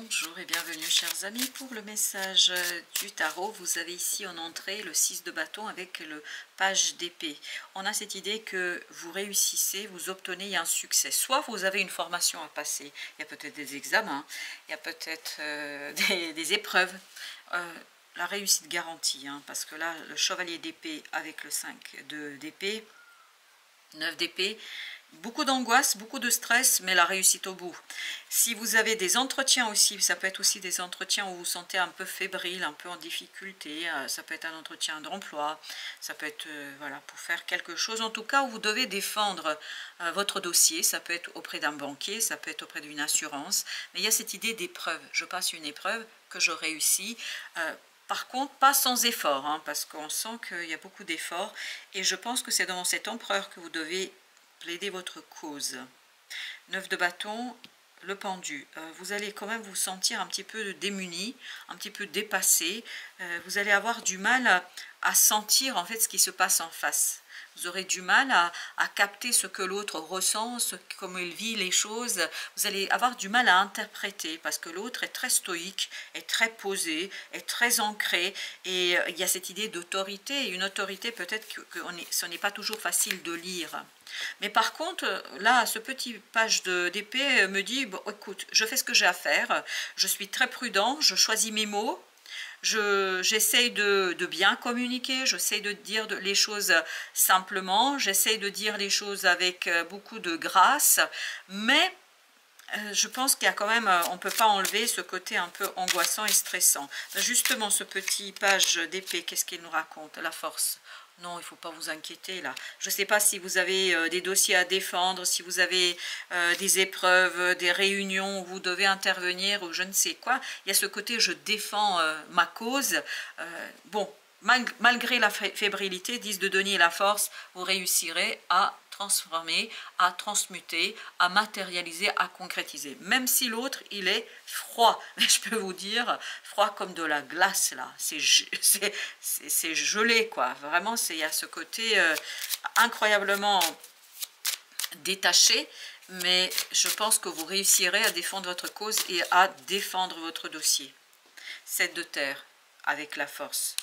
Bonjour et bienvenue chers amis pour le message du tarot. Vous avez ici en entrée le 6 de bâton avec le page d'épée. On a cette idée que vous réussissez, vous obtenez un succès. Soit vous avez une formation à passer, il y a peut-être des examens, il y a peut-être des épreuves. La réussite garantie, parce que là le chevalier d'épée avec le 5 d'épée, 9 d'épée, beaucoup d'angoisse, beaucoup de stress, mais la réussite au bout. Si vous avez des entretiens aussi, ça peut être aussi des entretiens où vous vous sentez un peu fébrile, un peu en difficulté, ça peut être un entretien d'emploi, ça peut être voilà, pour faire quelque chose, en tout cas où vous devez défendre votre dossier, ça peut être auprès d'un banquier, ça peut être auprès d'une assurance, mais il y a cette idée d'épreuve, je passe une épreuve que je réussis, par contre, pas sans effort, parce qu'on sent qu'il y a beaucoup d'efforts, et je pense que c'est dans cet empereur que vous devez plaider votre cause. 9 de bâton, le pendu. Vous allez quand même vous sentir un petit peu démuni, un petit peu dépassé. Vous allez avoir du mal à sentir en fait ce qui se passe en face. Vous aurez du mal à capter ce que l'autre ressent, comment il vit les choses. Vous allez avoir du mal à interpréter parce que l'autre est très stoïque, est très posé, est très ancré. Et il y a cette idée d'autorité. Et une autorité, peut-être que ce n'est pas toujours facile de lire. Mais par contre, là, ce petit page d'épée me dit, bon, écoute, je fais ce que j'ai à faire. Je suis très prudent, je choisis mes mots. J'essaye de bien communiquer, j'essaye de dire les choses simplement, j'essaye de dire les choses avec beaucoup de grâce, mais je pense qu'il y a quand même, on ne peut pas enlever ce côté un peu angoissant et stressant. Justement, ce petit page d'épée, qu'est-ce qu'il nous raconte? La force. Non, il ne faut pas vous inquiéter là. Je ne sais pas si vous avez des dossiers à défendre, si vous avez des épreuves, des réunions où vous devez intervenir ou je ne sais quoi. Il y a ce côté je défends ma cause. Bon, malgré la fébrilité, 10 de denier et la force, vous réussirez à transformer, à transmuter, à matérialiser, à concrétiser. Même si l'autre, il est froid. Mais je peux vous dire, froid comme de la glace, là. C'est gelé, quoi. Vraiment, il y a ce côté incroyablement détaché. Mais je pense que vous réussirez à défendre votre cause et à défendre votre dossier. 7 de terre, avec la force.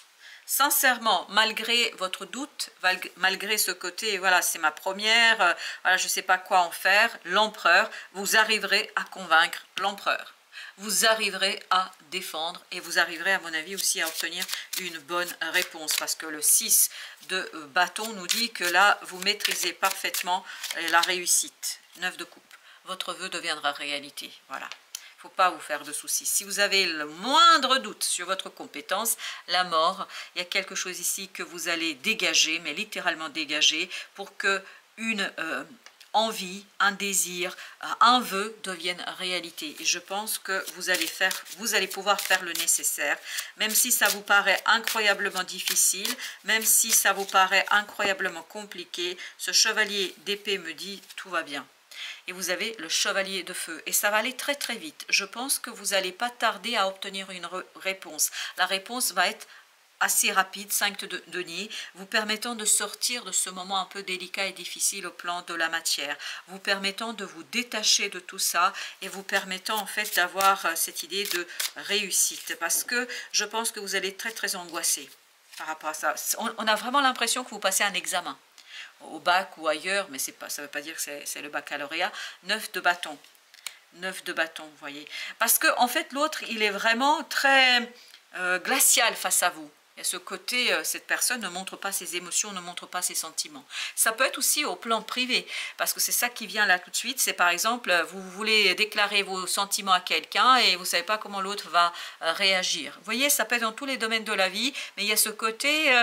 Sincèrement, malgré votre doute, malgré ce côté, voilà, c'est ma première, voilà, je ne sais pas quoi en faire, l'empereur, vous arriverez à convaincre l'empereur. Vous arriverez à défendre et vous arriverez, à mon avis, aussi à obtenir une bonne réponse. Parce que le 6 de bâton nous dit que là, vous maîtrisez parfaitement la réussite. 9 de coupe. Votre vœu deviendra réalité. Voilà. Il ne faut pas vous faire de soucis. Si vous avez le moindre doute sur votre compétence, la mort, il y a quelque chose ici que vous allez dégager, mais littéralement dégager, pour que une envie, un désir, un vœu devienne réalité. Et je pense que vous allez pouvoir faire le nécessaire, même si ça vous paraît incroyablement difficile, même si ça vous paraît incroyablement compliqué, ce chevalier d'épée me dit tout va bien. Et vous avez le chevalier de feu. Et ça va aller très très vite. Je pense que vous n'allez pas tarder à obtenir une réponse. La réponse va être assez rapide, 5 de denier, vous permettant de sortir de ce moment un peu délicat et difficile au plan de la matière, vous permettant de vous détacher de tout ça et vous permettant en fait d'avoir cette idée de réussite. Parce que je pense que vous allez être très très angoissé par rapport à ça. On a vraiment l'impression que vous passez un examen au bac ou ailleurs, mais pas, ça ne veut pas dire que c'est le baccalauréat. 9 de bâton. 9 de bâton, vous voyez. Parce que en fait, l'autre, il est vraiment très glacial face à vous. Il y a ce côté, cette personne ne montre pas ses émotions, ne montre pas ses sentiments. Ça peut être aussi au plan privé, parce que c'est ça qui vient là tout de suite. C'est par exemple, vous voulez déclarer vos sentiments à quelqu'un et vous ne savez pas comment l'autre va réagir. Vous voyez, ça peut être dans tous les domaines de la vie, mais il y a ce côté...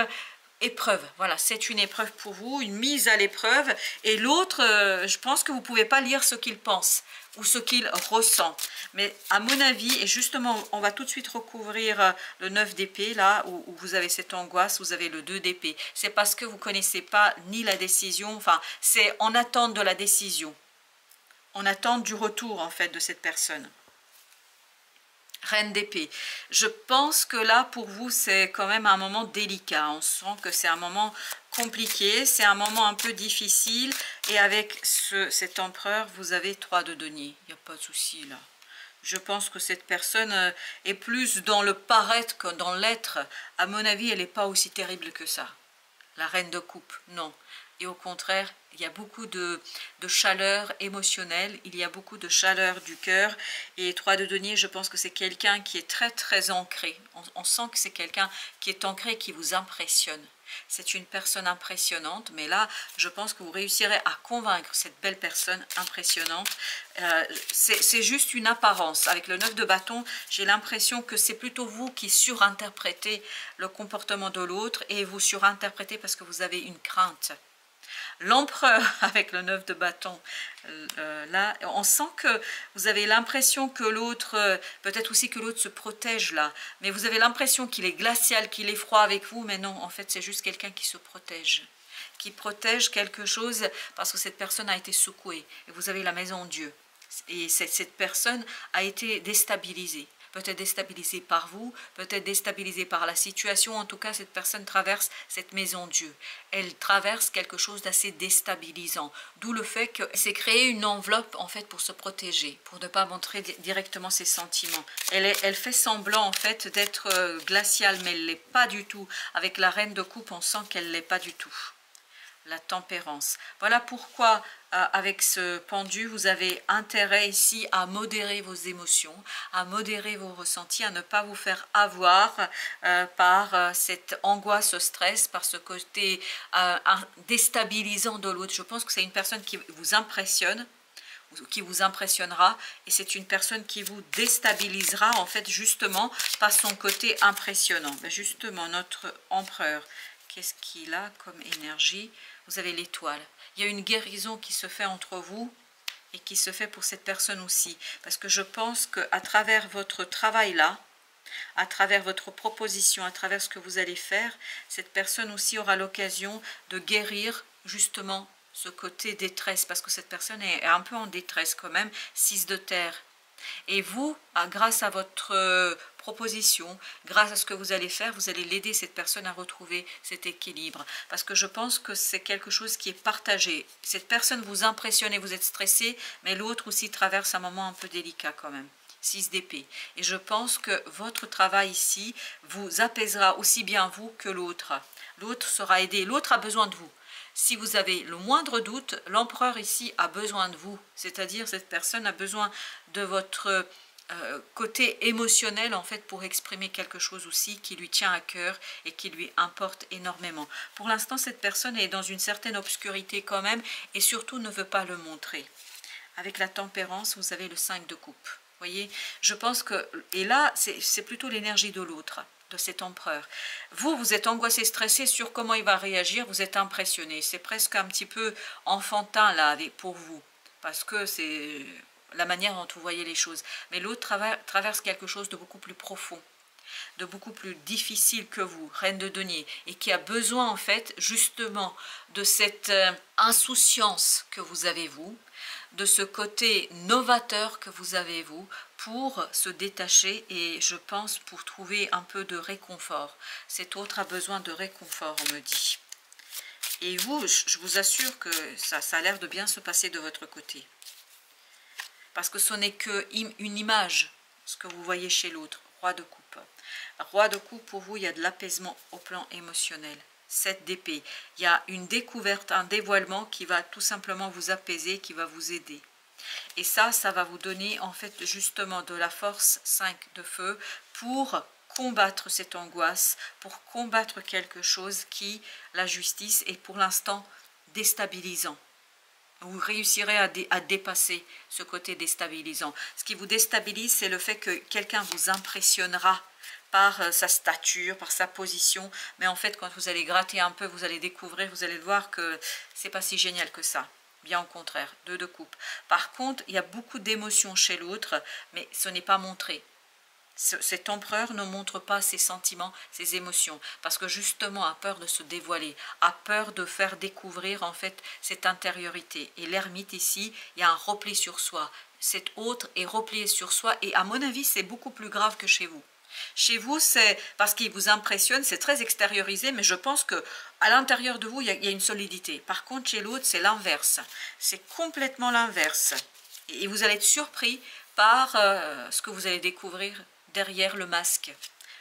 épreuve, voilà, c'est une épreuve pour vous, une mise à l'épreuve, et l'autre, je pense que vous ne pouvez pas lire ce qu'il pense ou ce qu'il ressent, mais à mon avis, et justement on va tout de suite recouvrir le 9 d'épée, là où vous avez cette angoisse, vous avez le 2 d'épée, c'est parce que vous ne connaissez pas ni la décision, enfin c'est en attente de la décision, en attente du retour en fait de cette personne. Reine d'épée. Je pense que là, pour vous, c'est quand même un moment délicat. On sent que c'est un moment compliqué, c'est un moment un peu difficile. Et avec cet empereur, vous avez 3 de denier. Il n'y a pas de souci là. Je pense que cette personne est plus dans le paraître que dans l'être. À mon avis, elle n'est pas aussi terrible que ça. La reine de coupe, non. Et au contraire, il y a beaucoup de chaleur émotionnelle, il y a beaucoup de chaleur du cœur. Et 3 de denier, je pense que c'est quelqu'un qui est très très ancré. On sent que c'est quelqu'un qui est ancré et qui vous impressionne. C'est une personne impressionnante, mais là, je pense que vous réussirez à convaincre cette belle personne impressionnante. C'est juste une apparence. Avec le 9 de bâton, j'ai l'impression que c'est plutôt vous qui surinterprétez le comportement de l'autre et vous surinterprétez parce que vous avez une crainte. L'empereur avec le 9 de bâton, là, on sent que vous avez l'impression que l'autre, peut-être aussi que l'autre se protège là, mais vous avez l'impression qu'il est glacial, qu'il est froid avec vous, mais non, en fait c'est juste quelqu'un qui se protège, qui protège quelque chose parce que cette personne a été secouée, et vous avez la maison Dieu, et cette personne a été déstabilisée. Peut-être déstabilisée par vous, peut-être déstabilisée par la situation. En tout cas, cette personne traverse cette maison Dieu. Elle traverse quelque chose d'assez déstabilisant. D'où le fait qu'elle s'est créée une enveloppe en fait pour se protéger, pour ne pas montrer directement ses sentiments. Elle fait semblant en fait d'être glaciale, mais elle ne l'est pas du tout. Avec la reine de coupe, on sent qu'elle ne l'est pas du tout. La tempérance. Voilà pourquoi avec ce pendu, vous avez intérêt ici à modérer vos émotions, à modérer vos ressentis, à ne pas vous faire avoir par cette angoisse, ce stress, par ce côté déstabilisant de l'autre. Je pense que c'est une personne qui vous impressionne, qui vous impressionnera, et c'est une personne qui vous déstabilisera en fait justement par son côté impressionnant. Ben justement, notre empereur, qu'est-ce qu'il a comme énergie? Vous avez l'étoile. Il y a une guérison qui se fait entre vous et qui se fait pour cette personne aussi. Parce que je pense qu'à travers votre travail là, à travers votre proposition, à travers ce que vous allez faire, cette personne aussi aura l'occasion de guérir justement ce côté détresse. Parce que cette personne est un peu en détresse quand même, 6 de terre. Et vous, grâce à votre proposition, grâce à ce que vous allez faire, vous allez l'aider cette personne à retrouver cet équilibre. Parce que je pense que c'est quelque chose qui est partagé. Cette personne vous impressionne et vous êtes stressé, mais l'autre aussi traverse un moment un peu délicat quand même. 6 d'épée. Et je pense que votre travail ici vous apaisera aussi bien vous que l'autre. L'autre sera aidé, l'autre a besoin de vous. Si vous avez le moindre doute, l'empereur ici a besoin de vous. C'est-à-dire cette personne a besoin de votre côté émotionnel en fait pour exprimer quelque chose aussi qui lui tient à cœur et qui lui importe énormément. Pour l'instant, cette personne est dans une certaine obscurité quand même et surtout ne veut pas le montrer. Avec la tempérance, vous avez le 5 de coupe. Voyez, je pense que, et là, c'est plutôt l'énergie de l'autre, de cet empereur. Vous êtes angoissé, stressé sur comment il va réagir, vous êtes impressionné. C'est presque un petit peu enfantin là pour vous, parce que c'est la manière dont vous voyez les choses. Mais l'autre traverse quelque chose de beaucoup plus profond, de beaucoup plus difficile que vous, reine de denier, et qui a besoin en fait justement de cette insouciance que vous avez vous, de ce côté novateur que vous avez vous, pour se détacher et je pense pour trouver un peu de réconfort. Cet autre a besoin de réconfort, on me dit. Et vous, je vous assure que ça a l'air de bien se passer de votre côté. Parce que ce n'est qu'une image, ce que vous voyez chez l'autre, roi de coupe. Roi de coupe, pour vous, il y a de l'apaisement au plan émotionnel. 7 d'épée. Il y a une découverte, un dévoilement qui va tout simplement vous apaiser, qui va vous aider. Et ça va vous donner en fait justement de la force, 5 de feu, pour combattre cette angoisse, pour combattre quelque chose qui, la justice, est pour l'instant déstabilisant. Vous réussirez à dépasser ce côté déstabilisant. Ce qui vous déstabilise, c'est le fait que quelqu'un vous impressionnera par sa stature, par sa position. Mais en fait, quand vous allez gratter un peu, vous allez découvrir, vous allez voir que c'est pas si génial que ça. Bien au contraire, 2 de coupe. Par contre, il y a beaucoup d'émotions chez l'autre, mais ce n'est pas montré. Cet empereur ne montre pas ses sentiments, ses émotions, parce que justement a peur de se dévoiler, a peur de faire découvrir en fait cette intériorité. Et l'ermite ici, il y a un repli sur soi. Cet autre est replié sur soi et à mon avis, c'est beaucoup plus grave que chez vous. Chez vous, c'est parce qu'il vous impressionne, c'est très extériorisé, mais je pense que à l'intérieur de vous, il y a une solidité. Par contre, chez l'autre, c'est l'inverse. C'est complètement l'inverse. Et vous allez être surpris par ce que vous allez découvrir derrière le masque.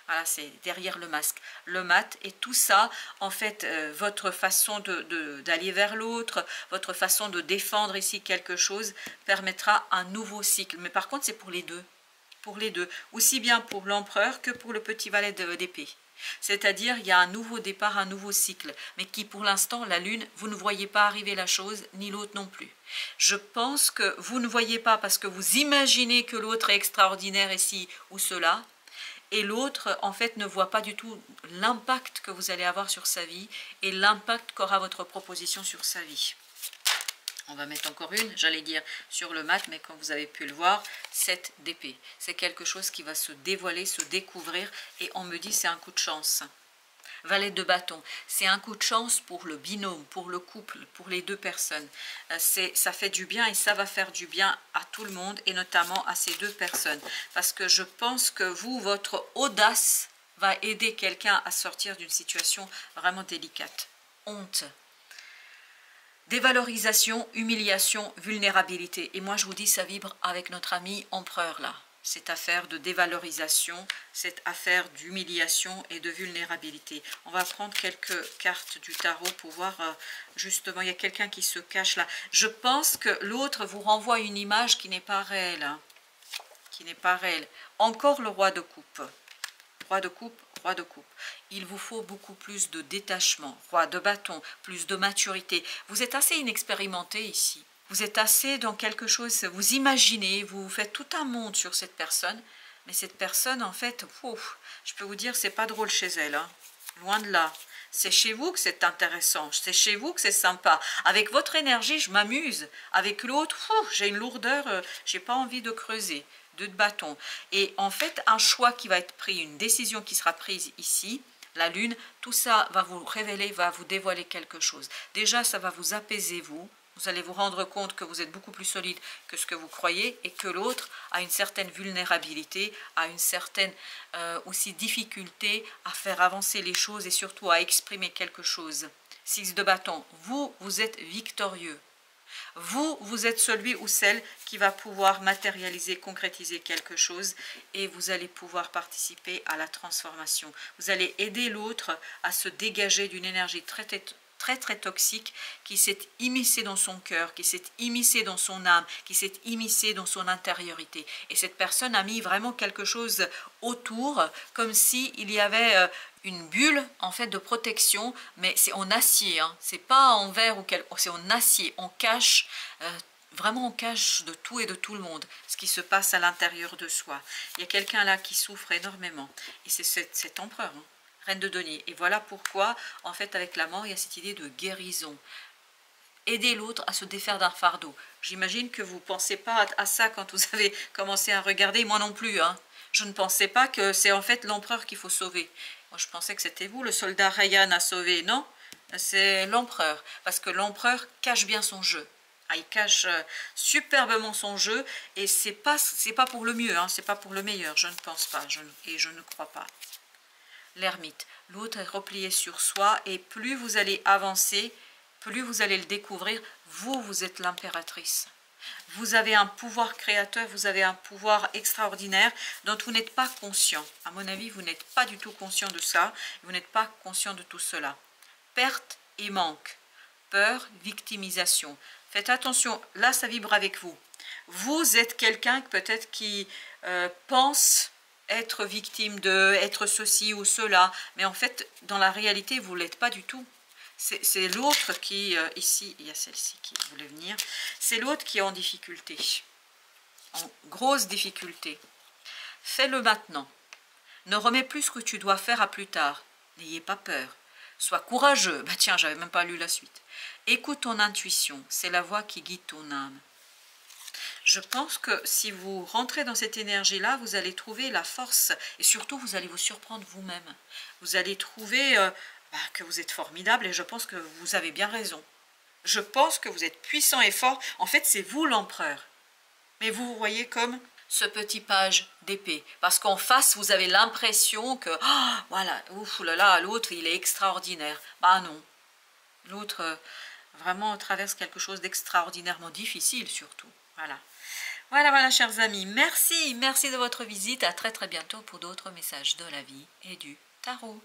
Voilà, c'est derrière le masque, le mat, et tout ça, en fait, votre façon d'aller vers l'autre, votre façon de défendre ici quelque chose, permettra un nouveau cycle. Mais par contre, c'est pour les deux, aussi bien pour l'empereur que pour le petit valet d'épée. C'est-à-dire, il y a un nouveau départ, un nouveau cycle, mais qui pour l'instant, la lune, vous ne voyez pas arriver la chose, ni l'autre non plus. Je pense que vous ne voyez pas parce que vous imaginez que l'autre est extraordinaire ici ou cela, et l'autre, en fait, ne voit pas du tout l'impact que vous allez avoir sur sa vie et l'impact qu'aura votre proposition sur sa vie. On va mettre encore une, j'allais dire sur le mat, mais comme vous avez pu le voir, 7 d'épée. C'est quelque chose qui va se dévoiler, se découvrir, et on me dit c'est un coup de chance. Valet de bâton, c'est un coup de chance pour le binôme, pour le couple, pour les deux personnes. Ça fait du bien et ça va faire du bien à tout le monde et notamment à ces deux personnes. Parce que je pense que vous, votre audace va aider quelqu'un à sortir d'une situation vraiment délicate. Honte. Dévalorisation, humiliation, vulnérabilité. Et moi je vous dis, ça vibre avec notre ami empereur là. Cette affaire de dévalorisation, cette affaire d'humiliation et de vulnérabilité. On va prendre quelques cartes du tarot pour voir, justement, il y a quelqu'un qui se cache là. Je pense que l'autre vous renvoie une image qui n'est pas réelle. Hein, qui n'est pas réelle. Encore le roi de coupe. Roi de coupe, roi de coupe. Il vous faut beaucoup plus de détachement. Roi de bâton, plus de maturité. Vous êtes assez inexpérimenté ici. Vous êtes assez dans quelque chose, vous imaginez, vous faites tout un monde sur cette personne. Mais cette personne, en fait, ouf, je peux vous dire, c'est pas drôle chez elle. Hein. Loin de là. C'est chez vous que c'est intéressant. C'est chez vous que c'est sympa. Avec votre énergie, je m'amuse. Avec l'autre, j'ai une lourdeur, j'ai pas envie de creuser. De bâton. Et en fait, un choix qui va être pris, une décision qui sera prise ici, la lune, tout ça va vous révéler, va vous dévoiler quelque chose. Déjà, ça va vous apaiser, vous. Vous allez vous rendre compte que vous êtes beaucoup plus solide que ce que vous croyez et que l'autre a une certaine vulnérabilité, a une certaine aussi difficulté à faire avancer les choses et surtout à exprimer quelque chose. 6 de bâton, vous êtes victorieux. Vous êtes celui ou celle qui va pouvoir matérialiser, concrétiser quelque chose et vous allez pouvoir participer à la transformation. Vous allez aider l'autre à se dégager d'une énergie très toxique qui s'est immiscée dans son cœur, qui s'est immiscée dans son âme, qui s'est immiscée dans son intériorité. Et cette personne a mis vraiment quelque chose autour, comme s'il y avait une bulle en fait de protection, mais c'est en acier, hein. C'est pas en verre ou c'est en acier. On cache, vraiment on cache de tout et de tout le monde ce qui se passe à l'intérieur de soi. Il y a quelqu'un là qui souffre énormément et c'est cet empereur, hein. Reine de denier. Et voilà pourquoi, en fait, avec la mort, il y a cette idée de guérison. Aider l'autre à se défaire d'un fardeau. J'imagine que vous ne pensez pas à ça quand vous avez commencé à regarder, moi non plus. Hein. Je ne pensais pas que c'est en fait l'empereur qu'il faut sauver. Moi, je pensais que c'était vous, le soldat Ryan à sauver. Non, c'est l'empereur. Parce que l'empereur cache bien son jeu. Ah, il cache superbement son jeu et c'est pas pour le mieux, hein, c'est pas pour le meilleur, je ne pense pas, et je ne crois pas. L'ermite, l'autre est replié sur soi et plus vous allez avancer, plus vous allez le découvrir, vous êtes l'impératrice. Vous avez un pouvoir créateur, vous avez un pouvoir extraordinaire dont vous n'êtes pas conscient. À mon avis, vous n'êtes pas du tout conscient de ça, vous n'êtes pas conscient de tout cela. Perte et manque, peur, victimisation. Faites attention, là ça vibre avec vous. Vous êtes quelqu'un peut-être qui pense être victime de, être ceci ou cela, mais en fait, dans la réalité, vous ne l'êtes pas du tout. C'est l'autre qui, ici, il y a celle-ci qui voulait venir, c'est l'autre qui est en difficulté, en grosse difficulté. Fais-le maintenant. Ne remets plus ce que tu dois faire à plus tard. N'ayez pas peur. Sois courageux. Bah tiens, j'avais même pas lu la suite. Écoute ton intuition, c'est la voix qui guide ton âme. Je pense que si vous rentrez dans cette énergie-là, vous allez trouver la force et surtout vous allez vous surprendre vous-même. Vous allez trouver que vous êtes formidable et je pense que vous avez bien raison. Je pense que vous êtes puissant et fort. En fait, c'est vous l'empereur. Mais vous voyez comme ce petit page d'épée. Parce qu'en face, vous avez l'impression que, oh, voilà, ouf là là, l'autre, il est extraordinaire. Bah non. L'autre, vraiment, traverse quelque chose d'extraordinairement difficile surtout. Voilà. Voilà, voilà, chers amis. Merci de votre visite. À très très bientôt pour d'autres messages de la vie et du tarot.